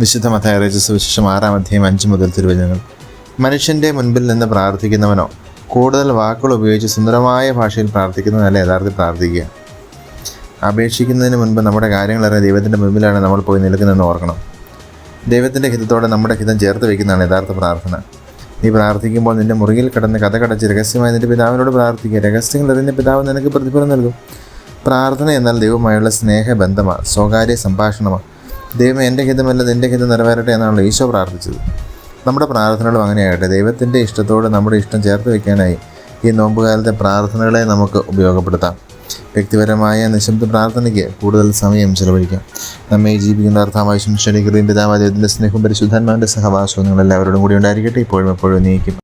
വിശുദ്ധ മത്തായി അറിയിച്ച സുവിശേഷം 6-ാം അധ്യായം 5 മുതൽ തിരുവചനങ്ങൾ. മനുഷ്യൻ്റെ മുൻപിൽ നിന്ന് പ്രാർത്ഥിക്കുന്നവനോ കൂടുതൽ വാക്കുകൾ ഉപയോഗിച്ച് സുന്ദരമായ ഭാഷയിൽ പ്രാർത്ഥിക്കുന്നതല്ല യഥാർത്ഥത്തിൽ പ്രാർത്ഥിക്കുക. അപേക്ഷിക്കുന്നതിന് മുൻപ് നമ്മുടെ കാര്യങ്ങളറിയാൻ ദൈവത്തിൻ്റെ മുൻപിലാണ് നമ്മൾ പോയി നിൽക്കുന്നതെന്ന് ഓർക്കണം. ദൈവത്തിൻ്റെ ഹിതത്തോടെ നമ്മുടെ ഹിതം ചേർത്ത് വയ്ക്കുന്നതാണ് യഥാർത്ഥ പ്രാർത്ഥന. നീ പ്രാർത്ഥിക്കുമ്പോൾ നിൻ്റെ മുറിയിൽ കിടന്ന് കഥകടച്ച് രഹസ്യമായി നിൻ്റെ പിതാവിനോട് പ്രാർത്ഥിക്കുക. രഹസ്യങ്ങൾ അറിയുന്ന പിതാവ് നിനക്ക് പ്രതിഫലം നൽകും. പ്രാർത്ഥന എന്നാൽ ദൈവവുമായുള്ള സ്നേഹബന്ധമാണ്, സ്വകാര്യ സംഭാഷണമാണ്. ദൈവം എൻ്റെ ഹിതമല്ല നിൻ്റെ ഹിതം നിറവേറട്ടെ എന്നാണല്ലോ ഈശോ പ്രാർത്ഥിച്ചത്. നമ്മുടെ പ്രാർത്ഥനകളും അങ്ങനെയാകട്ടെ. ദൈവത്തിൻ്റെ ഇഷ്ടത്തോട് നമ്മുടെ ഇഷ്ടം ചേർത്ത് വയ്ക്കാനായി ഈ നോമ്പുകാലത്തെ പ്രാർത്ഥനകളെ നമുക്ക് ഉപയോഗപ്പെടുത്താം. വ്യക്തിപരമായ നിശബ്ദ പ്രാർത്ഥനയ്ക്ക് കൂടുതൽ സമയം ചെലവഴിക്കാം. നമ്മെ ജീവിക്കുന്ന അർത്ഥാവശ്യം ശരീരയും പിതാവായ ദൈവത്തിൻ്റെ സ്നേഹവും പരിശുദ്ധാത്മാവിൻ്റെ സഹവാസവും നിങ്ങളെല്ലാവരോടും കൂടി ഉണ്ടായിരിക്കട്ടെ, ഇപ്പോഴും എപ്പോഴും നീക്കും.